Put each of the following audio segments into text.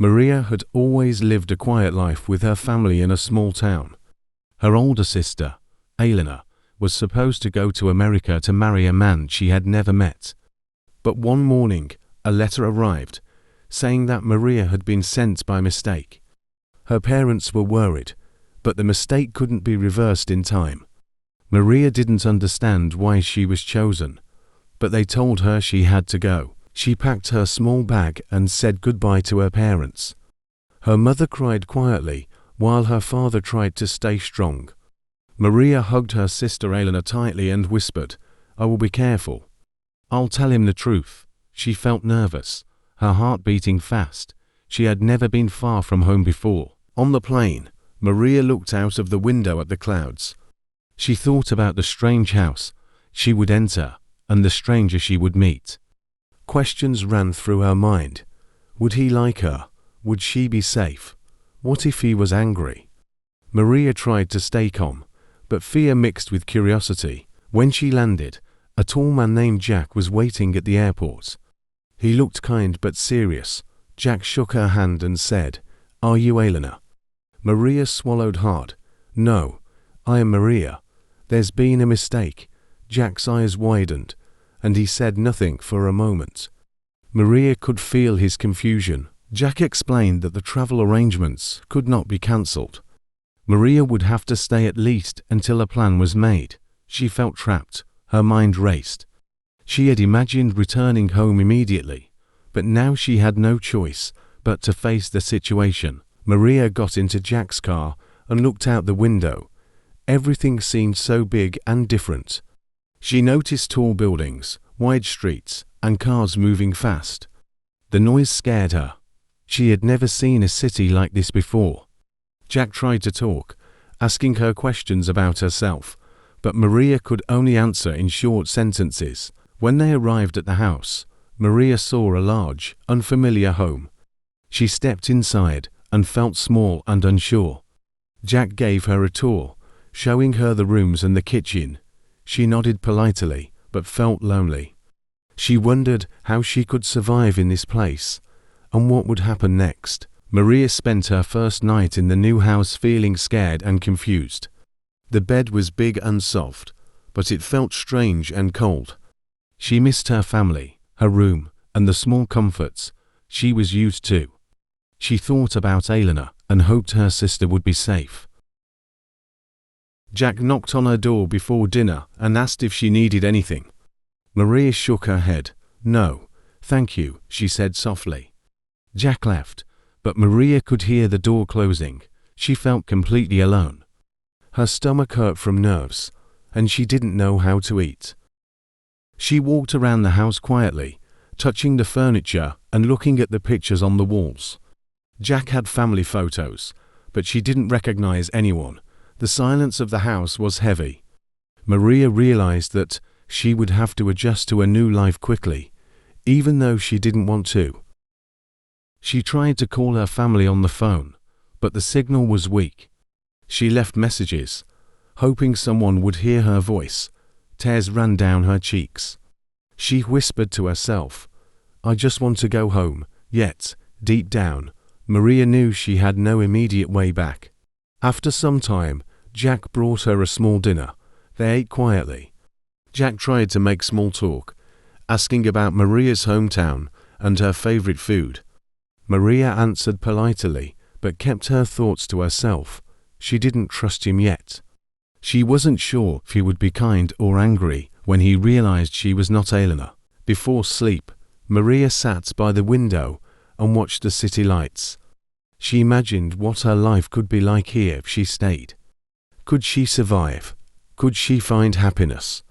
Maria had always lived a quiet life with her family in a small town. Her older sister, Elena, was supposed to go to America to marry a man she had never met. But one morning, a letter arrived, saying that Maria had been sent by mistake. Her parents were worried, but the mistake couldn't be reversed in time. Maria didn't understand why she was chosen, but they told her she had to go. She packed her small bag and said goodbye to her parents. Her mother cried quietly, while her father tried to stay strong. Maria hugged her sister Elena tightly and whispered, "I will be careful. I'll tell him the truth." She felt nervous, her heart beating fast. She had never been far from home before. On the plane, Maria looked out of the window at the clouds. She thought about the strange house she would enter and the stranger she would meet. Questions ran through her mind. Would he like her? Would she be safe? What if he was angry? Maria tried to stay calm, but fear mixed with curiosity. When she landed, a tall man named Jack was waiting at the airport. He looked kind but serious. Jack shook her hand and said, "Are you Elena?" Maria swallowed hard. "No, I am Maria. There's been a mistake." Jack's eyes widened, and he said nothing for a moment. Maria could feel his confusion. Jack explained that the travel arrangements could not be cancelled. Maria would have to stay at least until a plan was made. She felt trapped. Her mind raced. She had imagined returning home immediately, but now she had no choice but to face the situation. Maria got into Jack's car and looked out the window. Everything seemed so big and different. She noticed tall buildings, wide streets, and cars moving fast. The noise scared her. She had never seen a city like this before. Jack tried to talk, asking her questions about herself, but Maria could only answer in short sentences. When they arrived at the house, Maria saw a large, unfamiliar home. She stepped inside and felt small and unsure. Jack gave her a tour, showing her the rooms and the kitchen. She nodded politely, but felt lonely. She wondered how she could survive in this place, and what would happen next. Maria spent her first night in the new house feeling scared and confused. The bed was big and soft, but it felt strange and cold. She missed her family, her room, and the small comforts she was used to. She thought about Elena and hoped her sister would be safe. Jack knocked on her door before dinner and asked if she needed anything. Maria shook her head. "No, thank you," she said softly. Jack left, but Maria could hear the door closing. She felt completely alone. Her stomach hurt from nerves, and she didn't know how to eat. She walked around the house quietly, touching the furniture and looking at the pictures on the walls. Jack had family photos, but she didn't recognize anyone. The silence of the house was heavy. Maria realized that she would have to adjust to a new life quickly, even though she didn't want to. She tried to call her family on the phone, but the signal was weak. She left messages, hoping someone would hear her voice. Tears ran down her cheeks. She whispered to herself, "I just want to go home," yet, deep down, Maria knew she had no immediate way back. After some time, Jack brought her a small dinner. They ate quietly. Jack tried to make small talk, asking about Maria's hometown and her favorite food. Maria answered politely, but kept her thoughts to herself. She didn't trust him yet. She wasn't sure if he would be kind or angry when he realized she was not Elena. Before sleep, Maria sat by the window and watched the city lights. She imagined what her life could be like here if she stayed. Could she survive? Could she find happiness?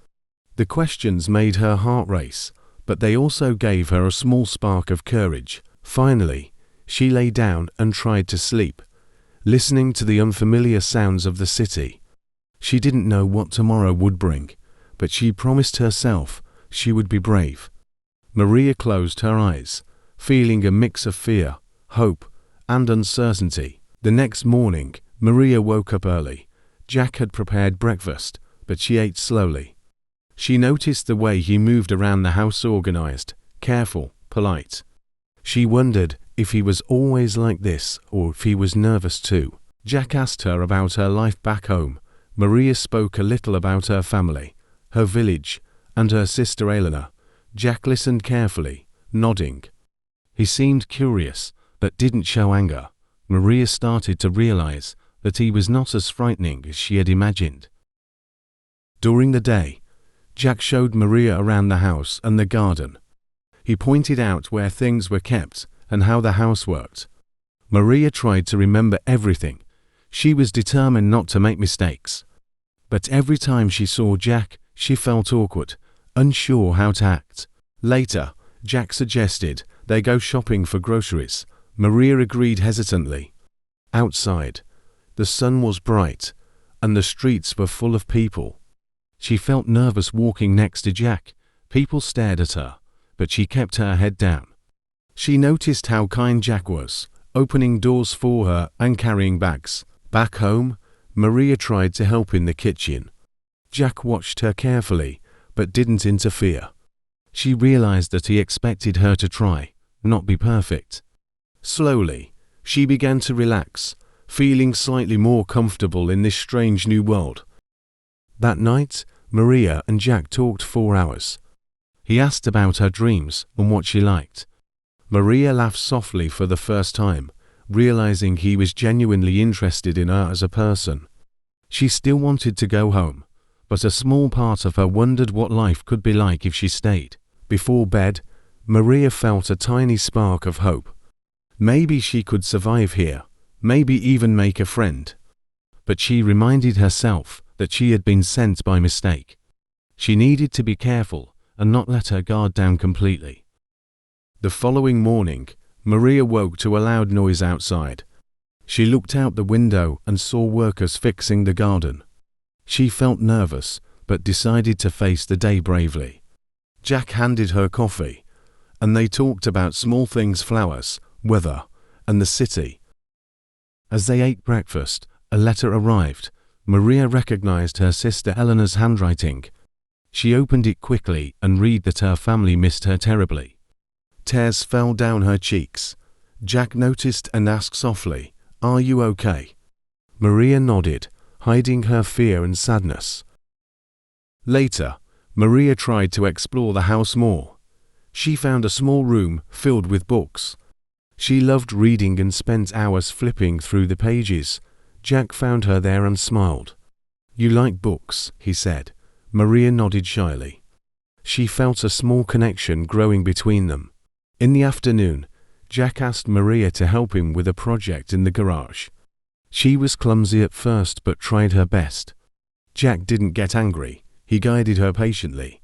The questions made her heart race, but they also gave her a small spark of courage. Finally, she lay down and tried to sleep, listening to the unfamiliar sounds of the city. She didn't know what tomorrow would bring, but she promised herself she would be brave. Maria closed her eyes, feeling a mix of fear, hope, and uncertainty. The next morning, Maria woke up early. Jack had prepared breakfast, but she ate slowly. She noticed the way he moved around the house, organized, careful, polite. She wondered if he was always like this or if he was nervous too. Jack asked her about her life back home. Maria spoke a little about her family, her village, and her sister Elena. Jack listened carefully, nodding. He seemed curious, but didn't show anger. Maria started to realize that he was not as frightening as she had imagined. During the day, Jack showed Maria around the house and the garden. He pointed out where things were kept and how the house worked. Maria tried to remember everything. She was determined not to make mistakes. But every time she saw Jack, she felt awkward, unsure how to act. Later, Jack suggested they go shopping for groceries. Maria agreed hesitantly. Outside, the sun was bright, and the streets were full of people. She felt nervous walking next to Jack. People stared at her, but she kept her head down. She noticed how kind Jack was, opening doors for her and carrying bags. Back home, Maria tried to help in the kitchen. Jack watched her carefully, but didn't interfere. She realized that he expected her to try, not be perfect. Slowly, she began to relax, feeling slightly more comfortable in this strange new world. That night, Maria and Jack talked 4 hours. He asked about her dreams and what she liked. Maria laughed softly for the first time, realizing he was genuinely interested in her as a person. She still wanted to go home, but a small part of her wondered what life could be like if she stayed. Before bed, Maria felt a tiny spark of hope. Maybe she could survive here, maybe even make a friend. But she reminded herself that she had been sent by mistake. She needed to be careful and not let her guard down completely. The following morning, Maria woke to a loud noise outside. She looked out the window and saw workers fixing the garden. She felt nervous, but decided to face the day bravely. Jack handed her coffee, and they talked about small things: flowers, weather, and the city. As they ate breakfast, a letter arrived. Maria recognized her sister Eleanor's handwriting. She opened it quickly and read that her family missed her terribly. Tears fell down her cheeks. Jack noticed and asked softly, "Are you okay?" Maria nodded, hiding her fear and sadness. Later, Maria tried to explore the house more. She found a small room filled with books. She loved reading and spent hours flipping through the pages. Jack found her there and smiled. "You like books," he said. Maria nodded shyly. She felt a small connection growing between them. In the afternoon, Jack asked Maria to help him with a project in the garage. She was clumsy at first but tried her best. Jack didn't get angry. He guided her patiently.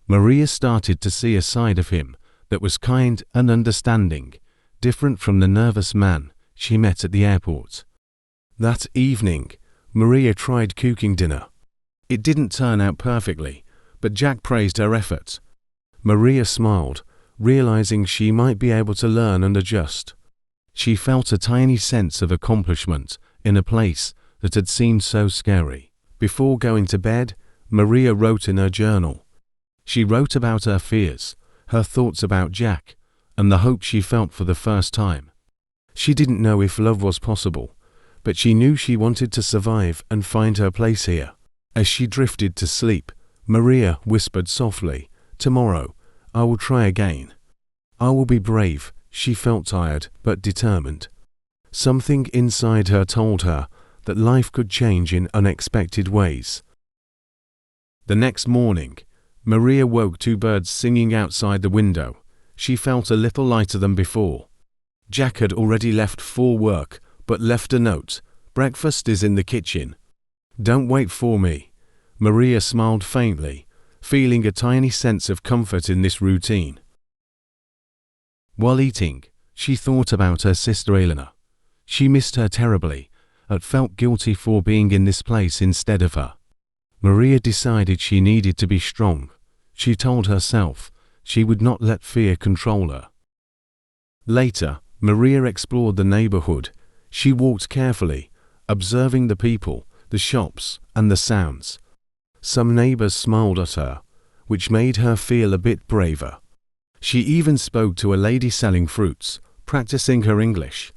Maria started to see a side of him that was kind and understanding, different from the nervous man she met at the airport. That evening, Maria tried cooking dinner. It didn't turn out perfectly, but Jack praised her efforts. Maria smiled, realizing she might be able to learn and adjust. She felt a tiny sense of accomplishment in a place that had seemed so scary. Before going to bed, Maria wrote in her journal. She wrote about her fears, her thoughts about Jack, and the hope she felt for the first time. She didn't know if love was possible, but she knew she wanted to survive and find her place here. As she drifted to sleep, Maria whispered softly, "Tomorrow, I will try again. I will be brave." She felt tired but determined. Something inside her told her that life could change in unexpected ways. The next morning, Maria woke to birds singing outside the window. She felt a little lighter than before. Jack had already left for work, but left a note. "Breakfast is in the kitchen. Don't wait for me." Maria smiled faintly, feeling a tiny sense of comfort in this routine. While eating, she thought about her sister Elena. She missed her terribly, and felt guilty for being in this place instead of her. Maria decided she needed to be strong. She told herself she would not let fear control her. Later, Maria explored the neighborhood. She walked carefully, observing the people, the shops, and the sounds. Some neighbors smiled at her, which made her feel a bit braver. She even spoke to a lady selling fruits, practicing her English.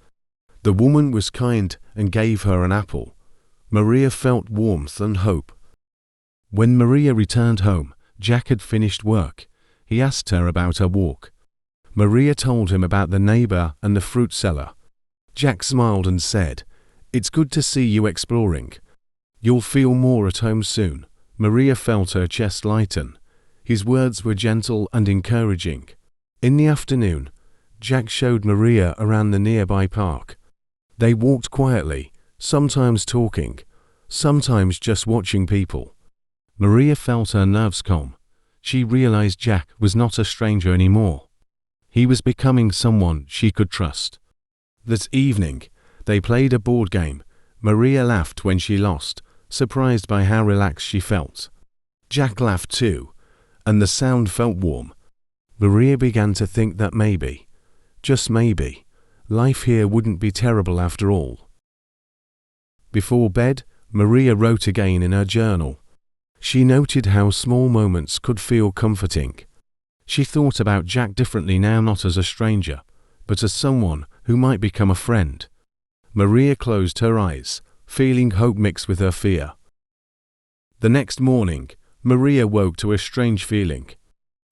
The woman was kind and gave her an apple. Maria felt warmth and hope. When Maria returned home, Jack had finished work. He asked her about her walk. Maria told him about the neighbor and the fruit seller. Jack smiled and said, "It's good to see you exploring. You'll feel more at home soon." Maria felt her chest lighten. His words were gentle and encouraging. In the afternoon, Jack showed Maria around the nearby park. They walked quietly, sometimes talking, sometimes just watching people. Maria felt her nerves calm. She realized Jack was not a stranger anymore. He was becoming someone she could trust. That evening, they played a board game. Maria laughed when she lost, surprised by how relaxed she felt. Jack laughed too, and the sound felt warm. Maria began to think that maybe, just maybe, life here wouldn't be terrible after all. Before bed, Maria wrote again in her journal. She noted how small moments could feel comforting. She thought about Jack differently now, not as a stranger, but as someone who might become a friend. Maria closed her eyes, feeling hope mixed with her fear. The next morning, Maria woke to a strange feeling.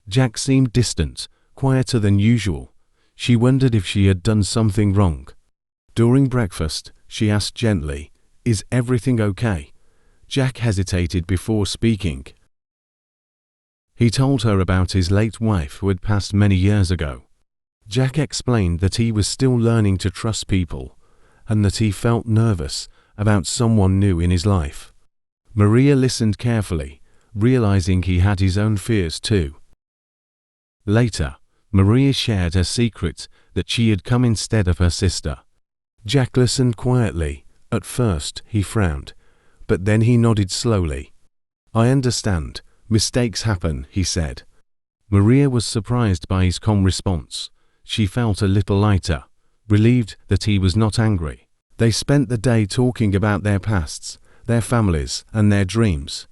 Jack seemed distant, quieter than usual. She wondered if she had done something wrong. During breakfast, she asked gently, "Is everything okay?" Jack hesitated before speaking. He told her about his late wife who had passed many years ago. Jack explained that he was still learning to trust people, and that he felt nervous about someone new in his life. Maria listened carefully, realizing he had his own fears too. Later, Maria shared her secret that she had come instead of her sister. Jack listened quietly. At first, he frowned, but then he nodded slowly. "I understand. Mistakes happen," he said. Maria was surprised by his calm response. She felt a little lighter, relieved that he was not angry. They spent the day talking about their pasts, their families, and their dreams.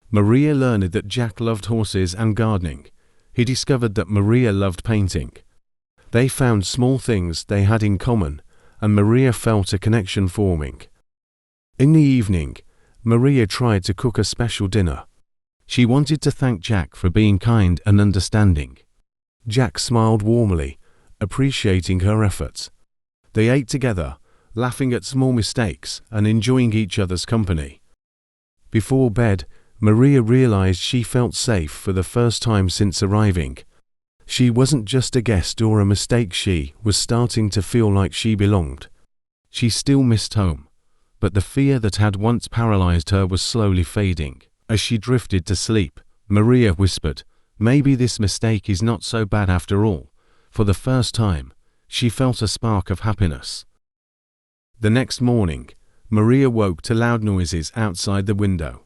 Maria learned that Jack loved horses and gardening. He discovered that Maria loved painting. They found small things they had in common, and Maria felt a connection forming. In the evening, Maria tried to cook a special dinner. She wanted to thank Jack for being kind and understanding. Jack smiled warmly, appreciating her efforts. They ate together, laughing at small mistakes and enjoying each other's company. Before bed, Maria realized she felt safe for the first time since arriving. She wasn't just a guest or a mistake, she was starting to feel like she belonged. She still missed home, but the fear that had once paralyzed her was slowly fading. As she drifted to sleep, Maria whispered, "Maybe this mistake is not so bad after all." For the first time, she felt a spark of happiness. The next morning, Maria woke to loud noises outside the window.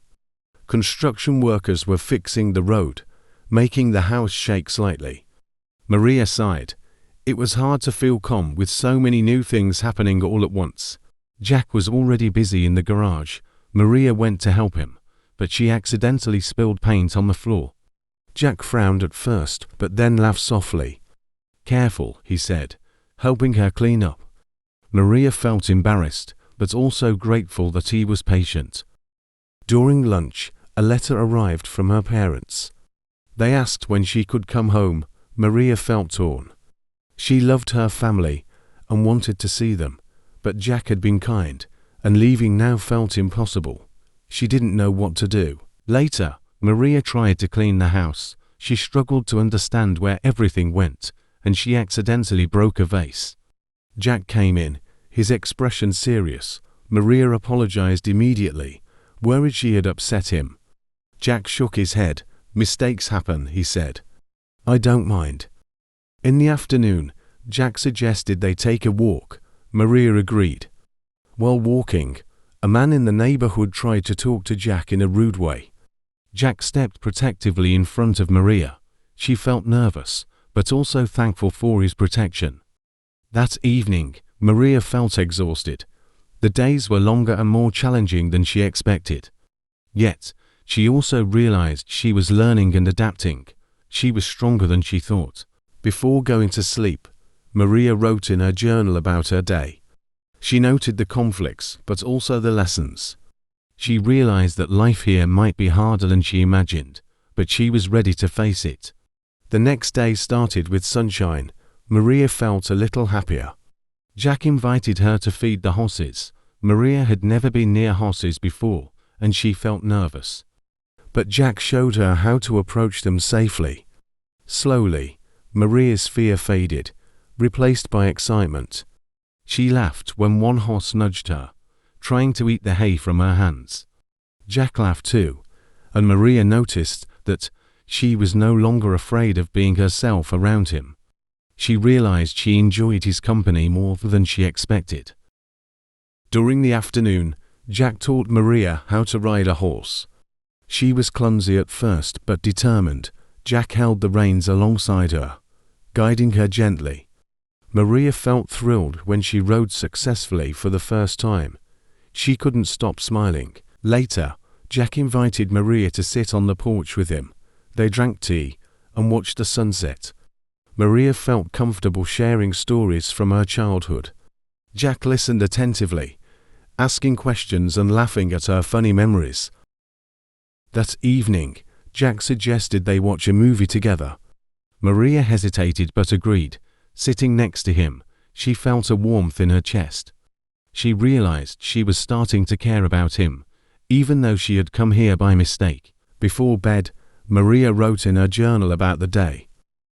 Construction workers were fixing the road, making the house shake slightly. Maria sighed. It was hard to feel calm with so many new things happening all at once. Jack was already busy in the garage. Maria went to help him, but she accidentally spilled paint on the floor. Jack frowned at first, but then laughed softly. "Careful," he said, helping her clean up. Maria felt embarrassed, but also grateful that he was patient. During lunch, a letter arrived from her parents. They asked when she could come home. Maria felt torn. She loved her family and wanted to see them, but Jack had been kind, and leaving now felt impossible. She didn't know what to do. Later, Maria tried to clean the house. She struggled to understand where everything went, and she accidentally broke a vase. Jack came in, his expression serious. Maria apologized immediately, worried she had upset him. Jack shook his head. "Mistakes happen," he said. "I don't mind." In the afternoon, Jack suggested they take a walk. Maria agreed. While walking, a man in the neighborhood tried to talk to Jack in a rude way. Jack stepped protectively in front of Maria. She felt nervous, but also thankful for his protection. That evening, Maria felt exhausted. The days were longer and more challenging than she expected. Yet, she also realized she was learning and adapting. She was stronger than she thought. Before going to sleep, Maria wrote in her journal about her day. She noted the conflicts, but also the lessons. She realized that life here might be harder than she imagined, but she was ready to face it. The next day started with sunshine. Maria felt a little happier. Jack invited her to feed the horses. Maria had never been near horses before, and she felt nervous. But Jack showed her how to approach them safely. Slowly, Maria's fear faded, replaced by excitement. She laughed when one horse nudged her, trying to eat the hay from her hands. Jack laughed too, and Maria noticed that she was no longer afraid of being herself around him. She realized she enjoyed his company more than she expected. During the afternoon, Jack taught Maria how to ride a horse. She was clumsy at first but determined. Jack held the reins alongside her, guiding her gently. Maria felt thrilled when she rode successfully for the first time. She couldn't stop smiling. Later, Jack invited Maria to sit on the porch with him. They drank tea and watched the sunset. Maria felt comfortable sharing stories from her childhood. Jack listened attentively, asking questions and laughing at her funny memories. That evening, Jack suggested they watch a movie together. Maria hesitated but agreed. Sitting next to him, she felt a warmth in her chest. She realized she was starting to care about him, even though she had come here by mistake. Before bed, Maria wrote in her journal about the day.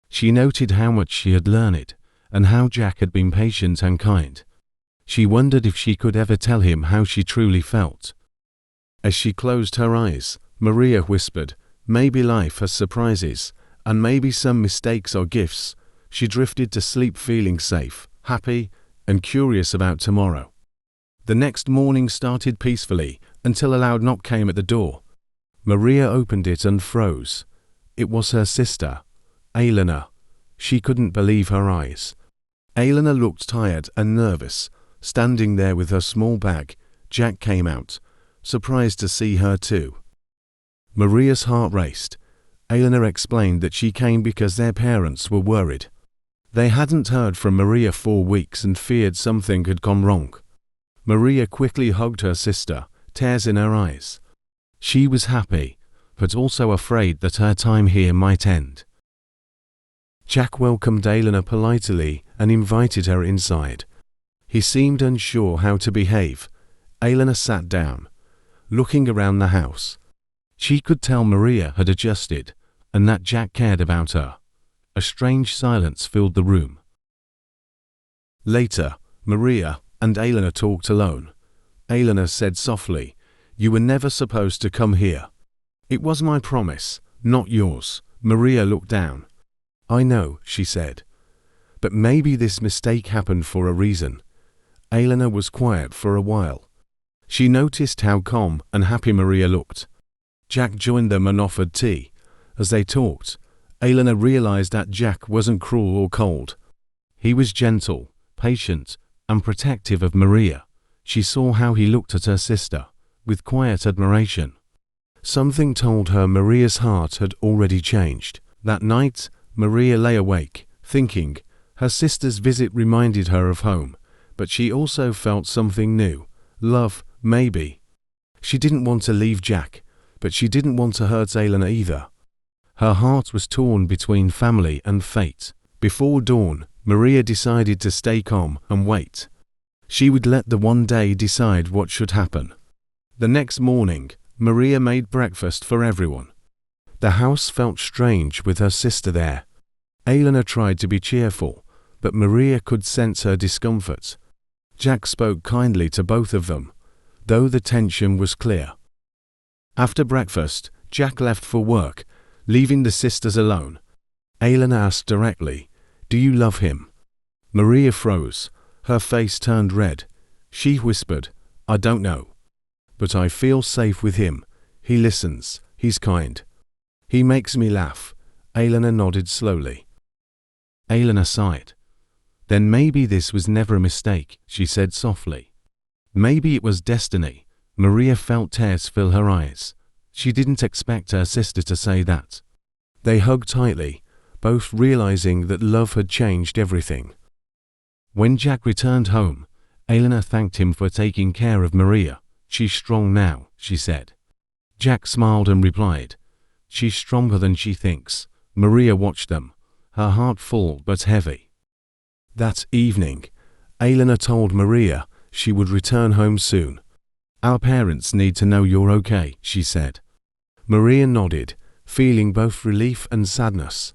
She noted how much she had learned, and how Jack had been patient and kind. She wondered if she could ever tell him how she truly felt. As she closed her eyes, Maria whispered, "Maybe life has surprises, and maybe some mistakes are gifts." She drifted to sleep feeling safe, happy, and curious about tomorrow. The next morning started peacefully, until a loud knock came at the door. Maria opened it and froze. It was her sister, Elena. She couldn't believe her eyes. Elena looked tired and nervous, standing there with her small bag. Jack came out, surprised to see her too. Maria's heart raced. Elena explained that she came because their parents were worried. They hadn't heard from Maria for weeks and feared something had gone wrong. Maria quickly hugged her sister, tears in her eyes. She was happy, but also afraid that her time here might end. Jack welcomed Elena politely and invited her inside. He seemed unsure how to behave. Elena sat down, looking around the house. She could tell Maria had adjusted, and that Jack cared about her. A strange silence filled the room. Later, Maria and Elena talked alone. Elena said softly, "You were never supposed to come here." "It was my promise, not yours." Maria looked down. "I know," she said. "But maybe this mistake happened for a reason." Elena was quiet for a while. She noticed how calm and happy Maria looked. Jack joined them and offered tea. As they talked, Elena realized that Jack wasn't cruel or cold. He was gentle, patient, and protective of Maria. She saw how he looked at her sister, with quiet admiration. Something told her Maria's heart had already changed. That night, Maria lay awake, thinking. Her sister's visit reminded her of home, but she also felt something new. Love, maybe. She didn't want to leave Jack, but she didn't want to hurt Elena either. Her heart was torn between family and fate. Before dawn, Maria decided to stay calm and wait. She would let the one day decide what should happen. The next morning, Maria made breakfast for everyone. The house felt strange with her sister there. Elena tried to be cheerful, but Maria could sense her discomfort. Jack spoke kindly to both of them, though the tension was clear. After breakfast, Jack left for work, leaving the sisters alone. Elena asked directly, "Do you love him?" Maria froze. Her face turned red. She whispered, "I don't know. But I feel safe with him. He listens. He's kind. He makes me laugh." Elena nodded slowly. Elena sighed. "Then maybe this was never a mistake," she said softly. "Maybe it was destiny." Maria felt tears fill her eyes. She didn't expect her sister to say that. They hugged tightly, both realizing that love had changed everything. When Jack returned home, Elena thanked him for taking care of Maria. "She's strong now," she said. Jack smiled and replied, "She's stronger than she thinks." Maria watched them, her heart full but heavy. That evening, Elena told Maria she would return home soon. "Our parents need to know you're okay," she said. Maria nodded, feeling both relief and sadness.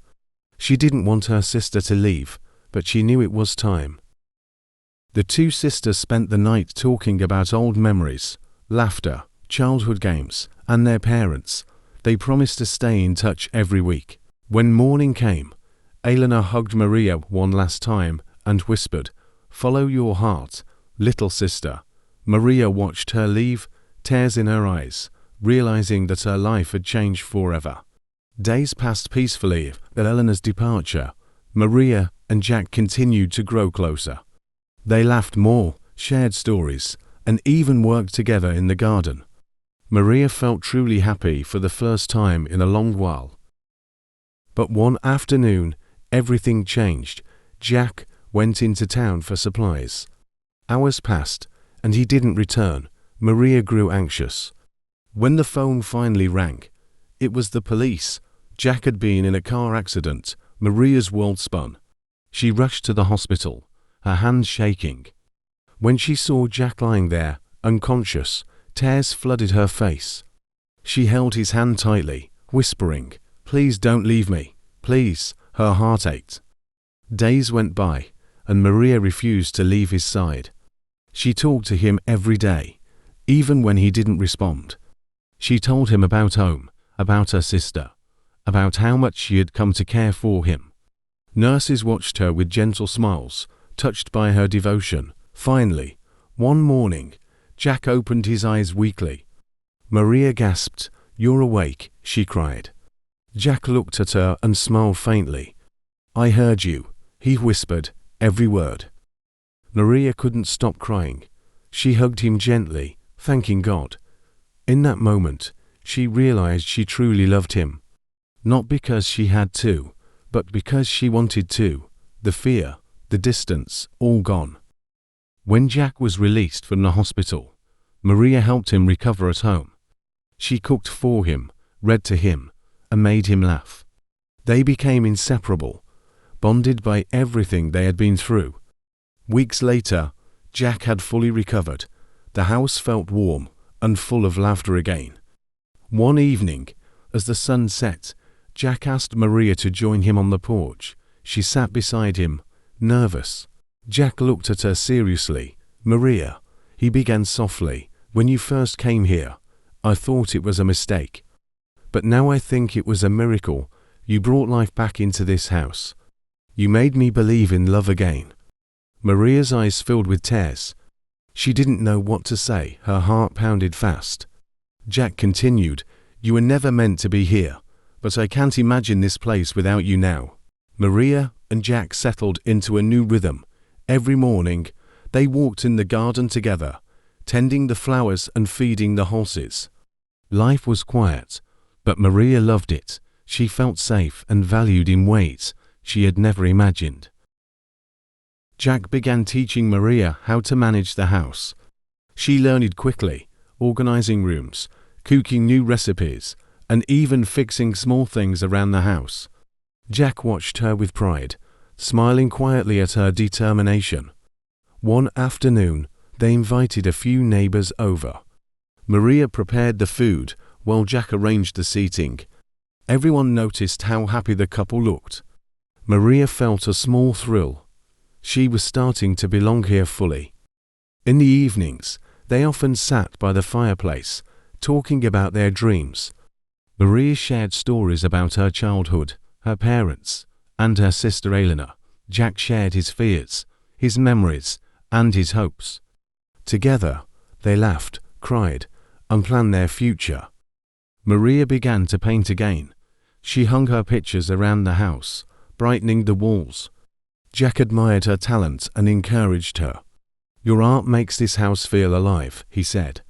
She didn't want her sister to leave, but she knew it was time. The two sisters spent the night talking about old memories, laughter, childhood games, and their parents. They promised to stay in touch every week. When morning came, Elena hugged Maria one last time and whispered, "Follow your heart, little sister." Maria watched her leave, tears in her eyes, realizing that her life had changed forever. Days passed peacefully at Elena's departure. Maria and Jack continued to grow closer. They laughed more, shared stories, and even worked together in the garden. Maria felt truly happy for the first time in a long while. But one afternoon, everything changed. Jack went into town for supplies. Hours passed, and he didn't return. Maria grew anxious. When the phone finally rang, it was the police. Jack had been in a car accident. Maria's world spun. She rushed to the hospital, her hands shaking. When she saw Jack lying there, unconscious, tears flooded her face. She held his hand tightly, whispering, "Please don't leave me, please." Her heart ached. Days went by, and Maria refused to leave his side. She talked to him every day, even when he didn't respond. She told him about home, about her sister, about how much she had come to care for him. Nurses watched her with gentle smiles, touched by her devotion. Finally, one morning, Jack opened his eyes weakly. Maria gasped. "You're awake," she cried. Jack looked at her and smiled faintly. "I heard you," he whispered, every word. Maria couldn't stop crying. She hugged him gently, thanking God. In that moment, she realized she truly loved him. Not because she had to, but because she wanted to. The fear, the distance, all gone. When Jack was released from the hospital, Maria helped him recover at home. She cooked for him, read to him, and made him laugh. They became inseparable, bonded by everything they had been through. Weeks later, Jack had fully recovered. The house felt warm and full of laughter again. One evening, as the sun set, Jack asked Maria to join him on the porch. She sat beside him, nervous. Jack looked at her seriously. "Maria," he began softly, "when you first came here, I thought it was a mistake. But now I think it was a miracle. You brought life back into this house. You made me believe in love again." Maria's eyes filled with tears. She didn't know what to say. Her heart pounded fast. Jack continued, "You were never meant to be here, but I can't imagine this place without you now." Maria and Jack settled into a new rhythm. Every morning, they walked in the garden together, tending the flowers and feeding the horses. Life was quiet, but Maria loved it. She felt safe and valued in ways she had never imagined. Jack began teaching Maria how to manage the house. She learned quickly, organizing rooms, cooking new recipes, and even fixing small things around the house. Jack watched her with pride, smiling quietly at her determination. One afternoon, they invited a few neighbors over. Maria prepared the food while Jack arranged the seating. Everyone noticed how happy the couple looked. Maria felt a small thrill. She was starting to belong here fully. In the evenings, they often sat by the fireplace, talking about their dreams. Maria shared stories about her childhood, her parents, and her sister Elena. Jack shared his fears, his memories, and his hopes. Together, they laughed, cried, and planned their future. Maria began to paint again. She hung her pictures around the house, brightening the walls. Jack admired her talent and encouraged her. "Your art makes this house feel alive," he said.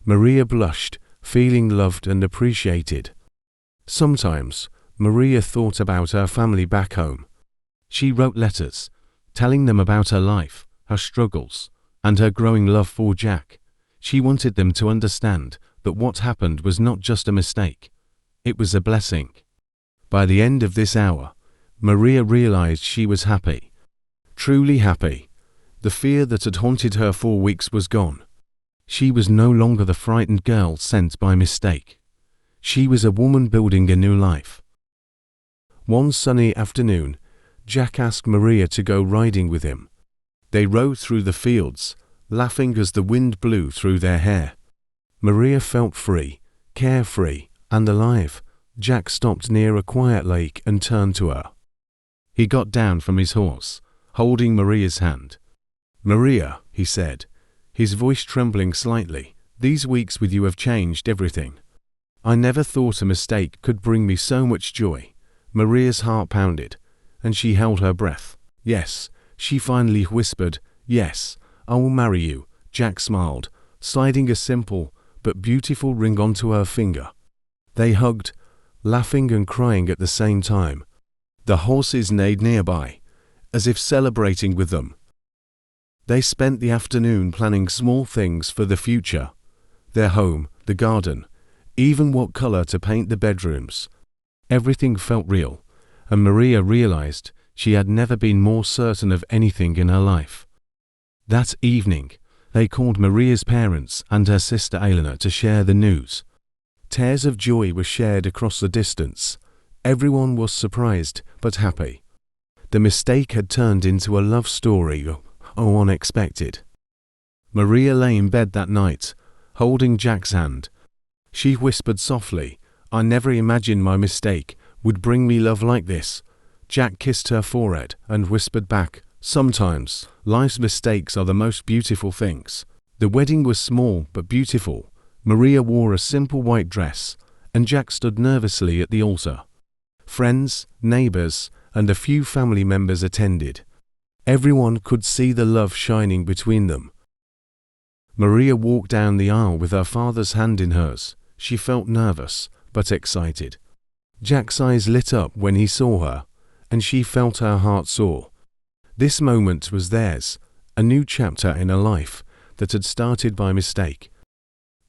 Maria blushed, feeling loved and appreciated. Sometimes, Maria thought about her family back home. She wrote letters, telling them about her life, her struggles, and her growing love for Jack. She wanted them to understand that what happened was not just a mistake. It was a blessing. By the end of this hour, Maria realized she was happy. Truly happy. The fear that had haunted her for weeks was gone. She was no longer the frightened girl sent by mistake. She was a woman building a new life. One sunny afternoon, Jack asked Maria to go riding with him. They rode through the fields, laughing as the wind blew through their hair. Maria felt free, carefree, and alive. Jack stopped near a quiet lake and turned to her. He got down from his horse, holding Maria's hand. "Maria," he said, his voice trembling slightly, "these weeks with you have changed everything. I never thought a mistake could bring me so much joy." Maria's heart pounded, and she held her breath. "Yes," she finally whispered, "yes, I will marry you." Jack smiled, sliding a simple but beautiful ring onto her finger. They hugged, laughing and crying at the same time. The horses neighed nearby, as if celebrating with them. They spent the afternoon planning small things for the future: their home, the garden, even what color to paint the bedrooms. Everything felt real, and Maria realized she had never been more certain of anything in her life. That evening, they called Maria's parents and her sister Elena to share the news. Tears of joy were shared across the distance. Everyone was surprised but happy. The mistake had turned into a love story, unexpected. Maria lay in bed that night, holding Jack's hand. She whispered softly, "I never imagined my mistake would bring me love like this." Jack kissed her forehead and whispered back, "Sometimes, life's mistakes are the most beautiful things." The wedding was small but beautiful. Maria wore a simple white dress, and Jack stood nervously at the altar. Friends, neighbors, and a few family members attended. Everyone could see the love shining between them. Maria walked down the aisle with her father's hand in hers. She felt nervous, but excited. Jack's eyes lit up when he saw her, and she felt her heart soar. This moment was theirs, a new chapter in a life that had started by mistake.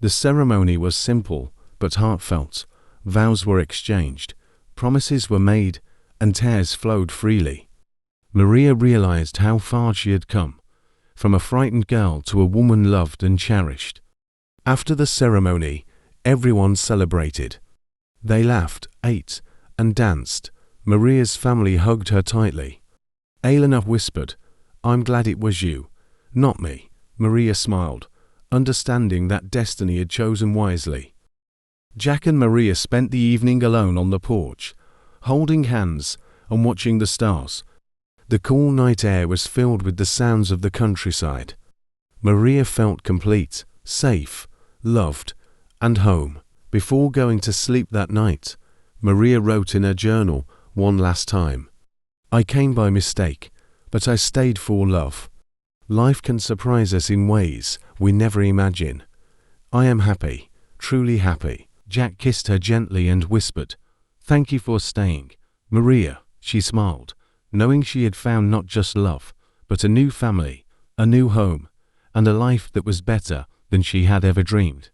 The ceremony was simple but heartfelt. Vows were exchanged, promises were made, and tears flowed freely. Maria realized how far she had come, from a frightened girl to a woman loved and cherished. After the ceremony, everyone celebrated. They laughed, ate, and danced. Maria's family hugged her tightly. Elena whispered, "I'm glad it was you, not me." Maria smiled, understanding that destiny had chosen wisely. Jack and Maria spent the evening alone on the porch, holding hands and watching the stars. The cool night air was filled with the sounds of the countryside. Maria felt complete, safe, loved, and home. Before going to sleep that night, Maria wrote in her journal one last time, "I came by mistake, but I stayed for love." Life can surprise us in ways we never imagine. "I am happy, truly happy." Jack kissed her gently and whispered, "Thank you for staying, Maria." She smiled, knowing she had found not just love, but a new family, a new home, and a life that was better than she had ever dreamed.